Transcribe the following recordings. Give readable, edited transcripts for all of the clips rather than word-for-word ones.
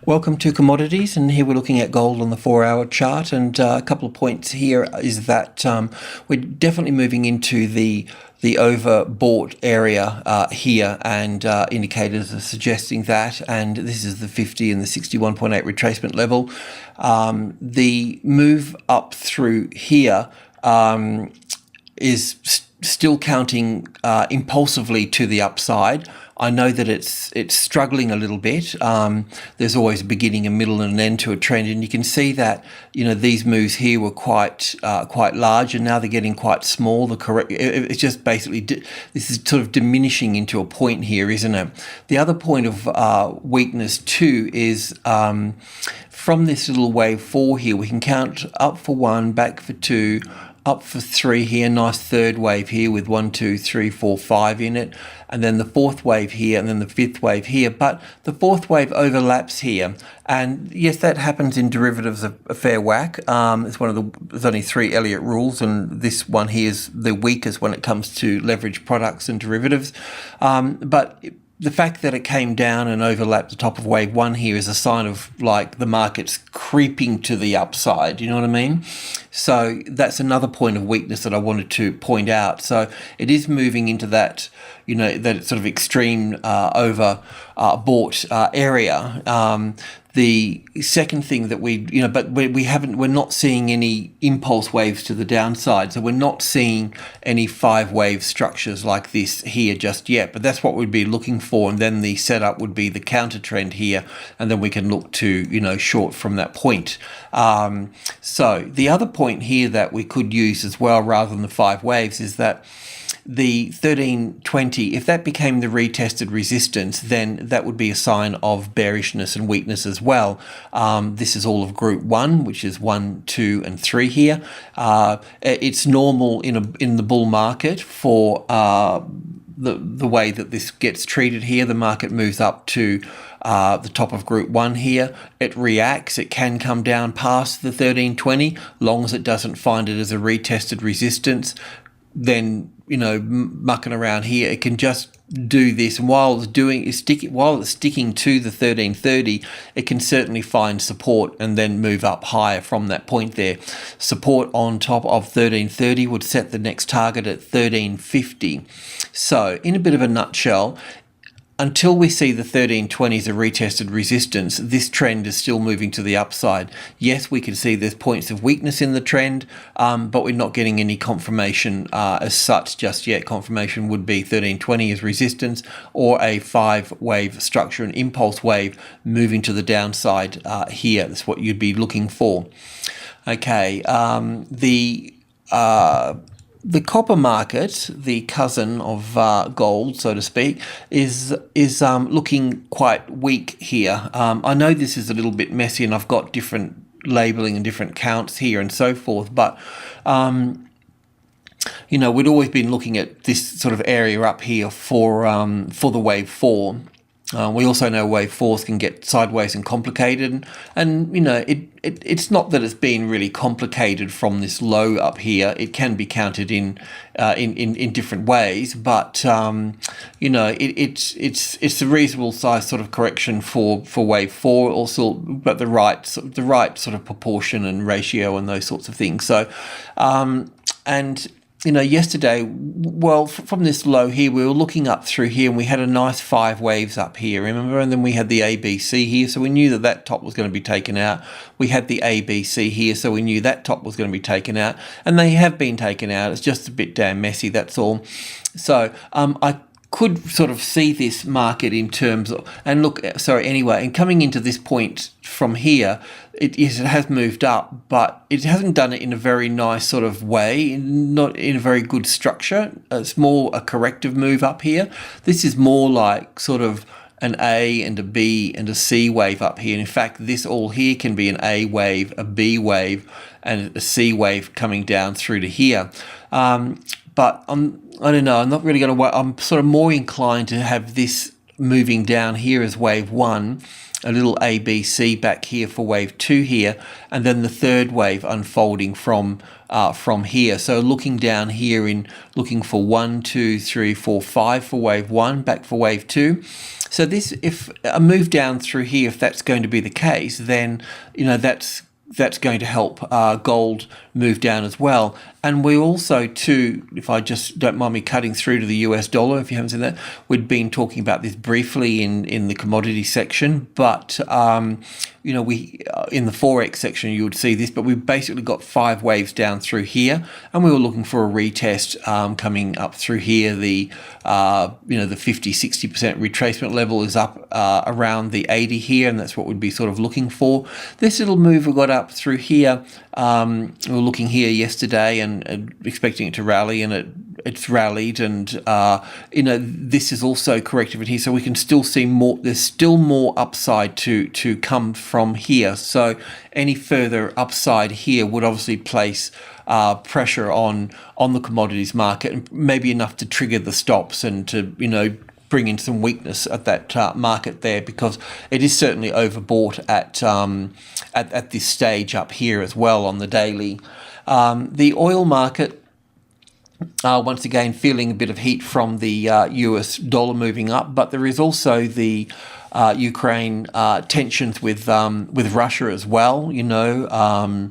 Welcome to Commodities, and here we're looking at gold on the 4-hour chart. And a couple of points here is that we're definitely moving into the overbought area here, and indicators are suggesting that. And this is the 50 and the 61.8 retracement level. The move up through here is still counting impulsively to the upside. I know that it's struggling a little bit. There's always a beginning, a middle, and an end to a trend, and you can see that these moves here were quite large, and now they're getting quite small. It's just basically this is sort of diminishing into a point here, isn't it? The other point of weakness too is from this little wave 4 here, we can count up for 1, back for 2. Up for 3 here, nice third wave here with 1, 2, 3, 4, 5 in it, and then the fourth wave here, and then the fifth wave here. But the fourth wave overlaps here, and yes, that happens in derivatives a fair whack. It's there's only 3 Elliott rules, and this one here is the weakest when it comes to leverage products and derivatives. But the fact that it came down and overlapped the top of wave 1 here is a sign of like the market's creeping to the upside. You know what I mean? So that's another point of weakness that I wanted to point out. So it is moving into that, that sort of extreme overbought area. The second thing that we're not seeing any impulse waves to the downside. So we're not seeing any 5-wave structures like this here just yet, but that's what we'd be looking for. And then the setup would be the counter trend here, and then we can look to, short from that point. So the other point here that we could use as well, rather than the 5 waves, is that the 1320, if that became the retested resistance, then that would be a sign of bearishness and weakness as well. This is all of group 1, which is 1, 2, and 3 here. It's normal in the bull market for the way that this gets treated here. The market moves up to the top of group 1 here. It reacts. It can come down past the 1320, long as it doesn't find it as a retested resistance. Then mucking around here, it can just do this, and while it's sticking to the 1330, it can certainly find support and then move up higher from that point there. Support on top of 1330 would set the next target at 1350. So in a bit of a nutshell, until we see the 1320 as a retested resistance, this trend is still moving to the upside. Yes, we can see there's points of weakness in the trend, but we're not getting any confirmation as such just yet. Confirmation would be 1320 as resistance, or a 5-wave structure, an impulse wave moving to the downside here. That's what you'd be looking for. Okay, the copper market, the cousin of gold, so to speak, is looking quite weak here. I know this is a little bit messy, and I've got different labeling and different counts here and so forth, but we'd always been looking at this sort of area up here for the wave 4. We also know wave 4s can get sideways and complicated, and it's not that it's been really complicated from this low up here. It can be counted in different ways, but it's a reasonable size sort of correction for wave 4, also, but the right sort of proportion and ratio and those sorts of things. So and yesterday, well, from this low here, we were looking up through here, and we had a nice 5 waves up here, remember? And then we had the ABC here, so we knew that top was going to be taken out. We had the ABC here, so we knew that top was going to be taken out, and they have been taken out. It's just a bit damn messy, that's all. So I could sort of see this market in terms of, and coming into this point from here, it has moved up, but it hasn't done it in a very nice sort of way, not in a very good structure. It's more a corrective move up here. This is more like sort of an A and a B and a C wave up here. And in fact, this all here can be an A wave, a B wave, and a C wave coming down through to here. But I don't know, I'm not really going to, I'm sort of more inclined to have this moving down here as wave 1, a little ABC back here for wave 2 here, and then the third wave unfolding from here. So looking down here in looking for 1, 2, 3, 4, 5 for wave 1, back for wave 2. So this, if a move down through here, if that's going to be the case, then that's going to help gold move down as well. And we also too, if I just don't mind me cutting through to the US dollar, if you haven't seen that, we'd been talking about this briefly in the commodity section, but we in the Forex section you would see this, but we've basically got 5 waves down through here, and we were looking for a retest coming up through here. The 50-60% retracement level is up around the 80 here, and that's what we'd be sort of looking for. This little move we got up through here, we were looking here yesterday and expecting it to rally, and it's rallied, and this is also corrective in here, so we can still see more. There's still more upside to come from here, so any further upside here would obviously place pressure on the commodities market, and maybe enough to trigger the stops and to bring in some weakness at that market there, because it is certainly overbought at this stage up here as well on the daily. The oil market, once again, feeling a bit of heat from the US dollar moving up, but there is also the Ukraine tensions with Russia as well. I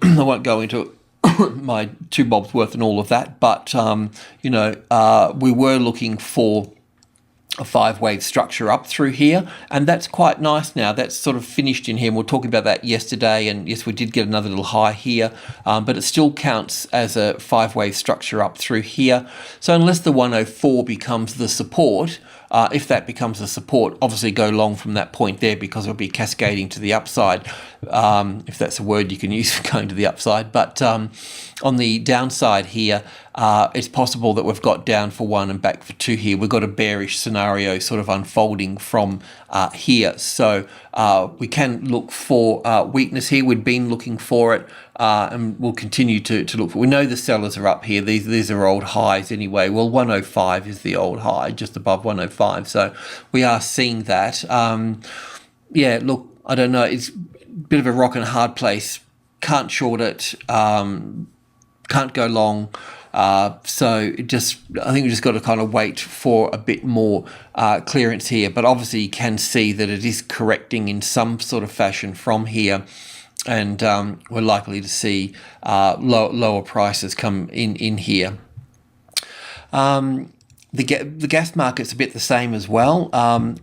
won't go into my 2 bobs worth and all of that, but we were looking for a 5-wave structure up through here, and that's quite nice now. That's sort of finished in here, and we were talking about that yesterday, and yes, we did get another little high here, but it still counts as a 5-wave structure up through here. So unless the 104 becomes the support, if that becomes the support, obviously go long from that point there, because it'll be cascading to the upside, if that's a word you can use for going to the upside. But on the downside here, it's possible that we've got down for 1 and back for 2 here. We've got a bearish scenario sort of unfolding from here. So we can look for weakness here. We've been looking for it, and we'll continue to look for it. We know the sellers are up here. These are old highs anyway. Well, 105 is the old high, just above 105. So we are seeing that. Look, I don't know. It's a bit of a rock and a hard place. Can't short it. Can't go long. So I think we just got to kind of wait for a bit more clearance here. But obviously you can see that it is correcting in some sort of fashion from here. And we're likely to see lower prices come in here. The gas market's a bit the same as well.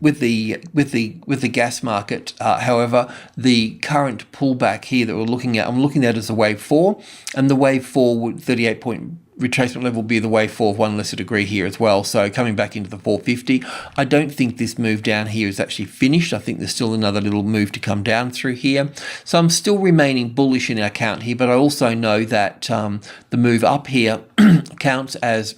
With the gas market, however, the current pullback here that we're looking at, I'm looking at as a wave 4, and the wave 4 would 38-point retracement level will be the wave 4 of 1 lesser degree here as well. So coming back into the 450, I don't think this move down here is actually finished. I think there's still another little move to come down through here. So I'm still remaining bullish in our count here, but I also know that the move up here counts as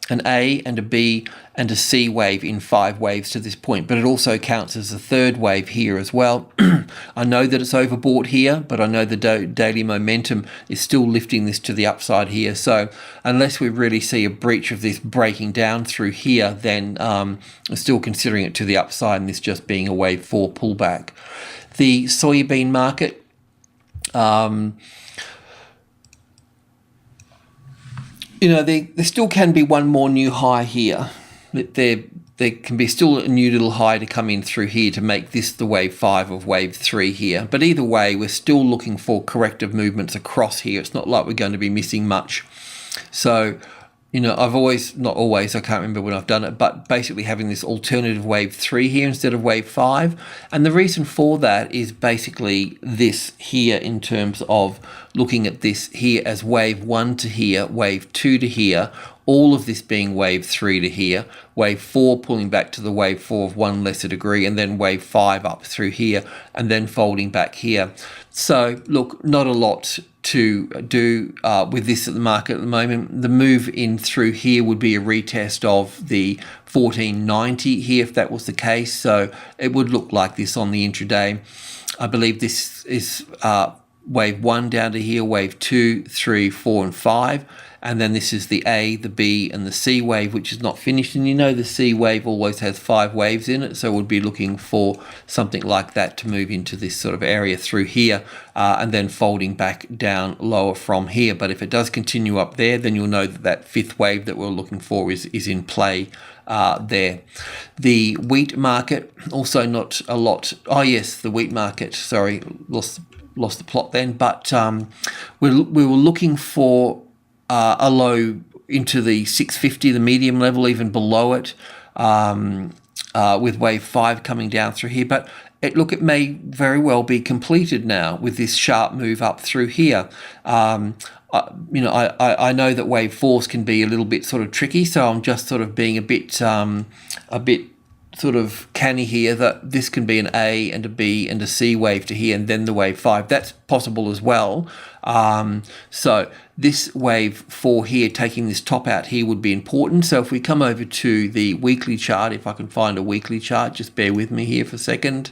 an A and a B and a C wave in 5 waves to this point, but it also counts as a 3rd wave here as well. I know that it's overbought here, but I know the daily momentum is still lifting this to the upside here. So unless we really see a breach of this breaking down through here, then I'm still considering it to the upside, and this just being a wave 4 pullback. The soybean market, there still can be one more new high here. There can be still a new little high to come in through here to make this the wave 5 of wave 3 here. But either way, we're still looking for corrective movements across here. It's not like we're going to be missing much. So, I've always, not always, I can't remember when I've done it, but basically having this alternative wave 3 here instead of wave 5. And the reason for that is basically this here, in terms of looking at this here as wave 1 to here, wave 2 to here, all of this being wave 3 to here, wave 4 pulling back to the wave 4 of 1 lesser degree, and then wave 5 up through here, and then folding back here. So look, not a lot to do with this at the market at the moment. The move in through here would be a retest of the 1490 here if that was the case. So it would look like this on the intraday. I believe this is wave 1 down to here, wave 2, 3, 4, and 5. And then this is the A, the B, and the C wave, which is not finished. And you know the C wave always has 5 waves in it, so we'll be looking for something like that to move into this sort of area through here, and then folding back down lower from here. But if it does continue up there, then you'll know that that 5th wave that we're looking for is in play there. The wheat market, also not a lot. Oh yes, the wheat market, sorry, lost the plot then. But we were looking for a low into the 650, the medium level, even below it, with wave 5 coming down through here. But it may very well be completed now with this sharp move up through here. I know that wave 4s can be a little bit sort of tricky, so I'm just sort of being a bit sort of canny here that this can be an A and a B and a C wave to here, and then the wave 5. That's possible as well. So this wave 4 here, taking this top out here, would be important. So if we come over to the weekly chart, if I can find a weekly chart, just bear with me here for a second.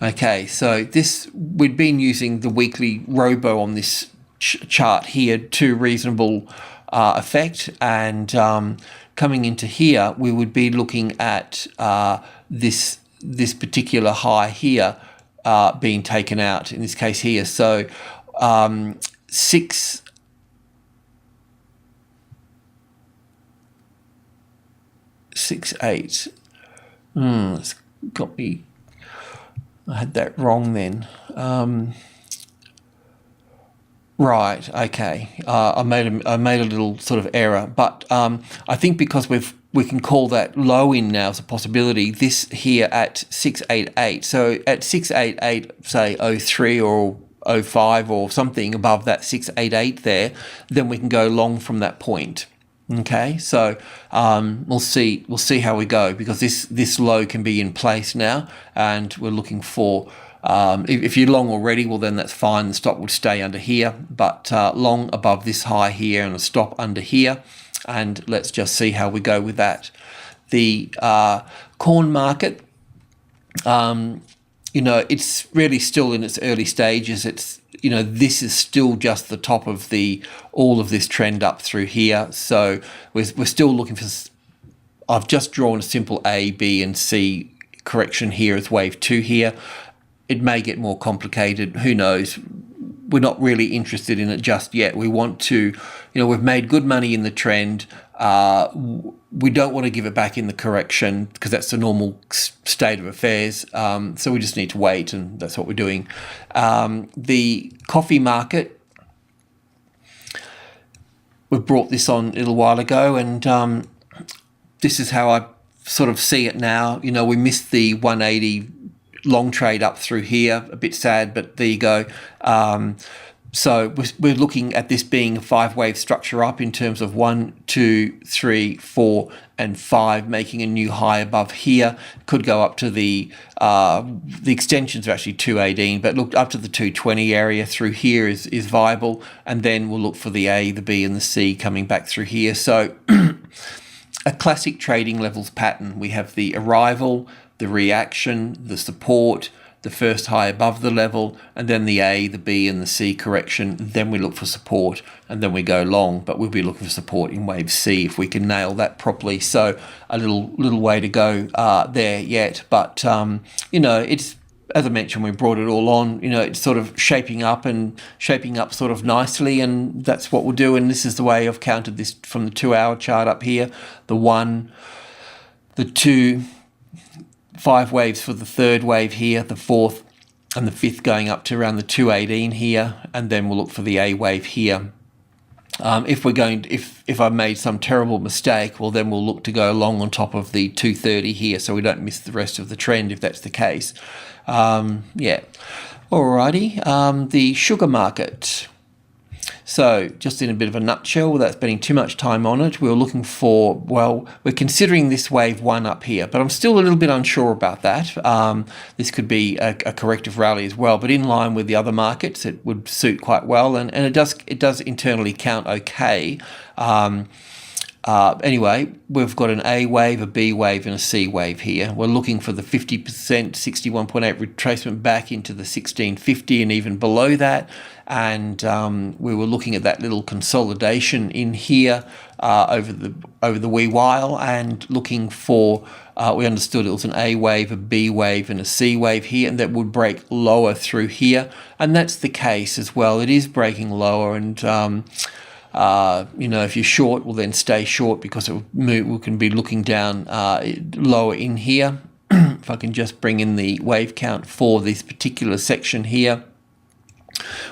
Okay, so this, we'd been using the weekly robo on this chart here to reasonable effect, and coming into here, we would be looking at this particular high here being taken out in this case here. So 6 8. It's got me. I had that wrong then. Right. Okay. I made a little sort of error, but I think because we can call that low in now as a possibility. This here at 688. So at 688, say 03 or 05 or something above that 688 there, then we can go long from that point. Okay, so we'll see how we go, because this low can be in place now, and we're looking for. If you're long already, well then that's fine. The stop would stay under here, but long above this high here and a stop under here, and let's just see how we go with that. The corn market, it's really still in its early stages. It's this is still just the top of all of this trend up through here. So we're still looking for. I've just drawn a simple A, B, and C correction here as wave 2 here. It may get more complicated. Who knows? We're not really interested in it just yet. We want to, we've made good money in the trend. We don't want to give it back in the correction, because that's the normal state of affairs. So we just need to wait, and that's what we're doing. The coffee market, we brought this on a little while ago, and this is how I sort of see it now. We missed the 180 long trade up through here, a bit sad, but there you go. So we're looking at this being a 5-wave structure up in terms of 1, 2, 3, 4, and 5, making a new high above here. Could go up to the extensions are actually 218, but look up to the 220 area through here is viable, and then we'll look for the A, the B, and the C coming back through here. So a classic trading levels pattern. We have the arrival, the reaction, the support, the first high above the level, and then the A, the B, and the C correction. Then we look for support, and then we go long, but we'll be looking for support in wave C if we can nail that properly. So a little way to go there yet, but it's, as I mentioned, we brought it all on. It's sort of shaping up sort of nicely, and that's what we'll do. And this is the way I've counted this from the 2-hour chart up here. The 1, the 2, 5 waves for the 3rd wave here, the 4th and the 5th going up to around the 218 here, and then we'll look for the A wave here. If I've made some terrible mistake, well then we'll look to go long on top of the 230 here, so we don't miss the rest of the trend if that's the case. Yeah. Alrighty. The sugar market. So just in a bit of a nutshell, without spending too much time on it, we're looking for, we're considering this wave 1 up here, but I'm still a little bit unsure about that. This could be a corrective rally as well, but in line with the other markets, it would suit quite well, and it does internally count okay. Anyway, we've got an A wave, a B wave, and a C wave here. We're looking for the 50%, 61.8 retracement back into the 1650 and even below that. And we were looking at that little consolidation in here over the wee while, and looking for, we understood it was an A wave, a B wave, and a C wave here, and that would break lower through here. And that's the case as well. It is breaking lower, and if you're short, well, then stay short, because we can be looking down lower in here. If I can just bring in the wave count for this particular section here.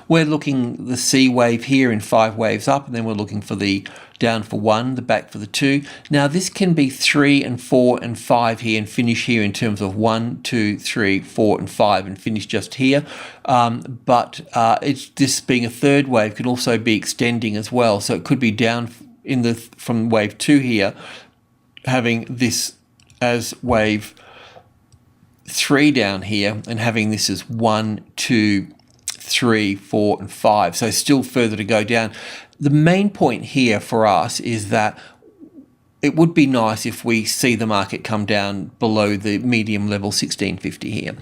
We're looking the C wave here in 5 waves up, and then we're looking for the down for 1, the back for the 2. Now this can be 3 and 4 and 5 here, and finish here in terms of 1, 2, 3, 4, and 5, and finish just here. But it's this being a third wave could also be extending as well. So it could be down from wave 2 here, having this as wave 3 down here, and having this as 1, 2, 3, 4, and 5. So still further to go down. The main point here for us is that it would be nice if we see the market come down below the medium level 1650 here.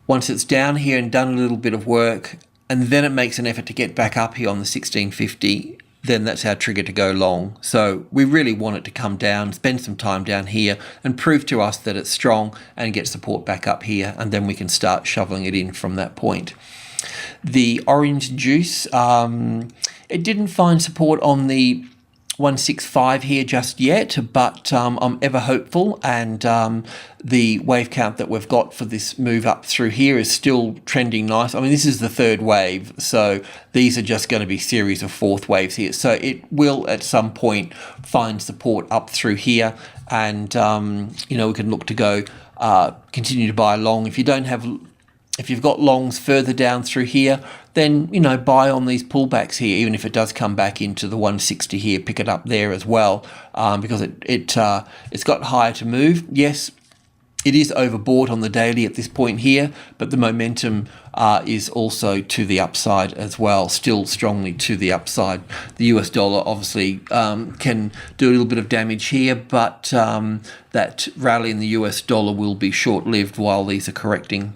Once it's down here and done a little bit of work, and then it makes an effort to get back up here on the 1650, then that's our trigger to go long. So we really want it to come down, spend some time down here, and prove to us that it's strong, and get support back up here, and then we can start shoveling it in from that point. The orange juice, it didn't find support on the 165 here just yet, but I'm ever hopeful, and the wave count that we've got for this move up through here is still trending nice. I mean, this is the third wave, so these are just going to be series of fourth waves here. So it will at some point find support up through here, and we can look to go continue to buy long. If you've got longs further down through here, then, buy on these pullbacks here, even if it does come back into the 160 here, pick it up there as well, because it's got higher to move. Yes, it is overbought on the daily at this point here, but the momentum is also to the upside as well, still strongly to the upside. The US dollar obviously can do a little bit of damage here, but that rally in the US dollar will be short-lived while these are correcting.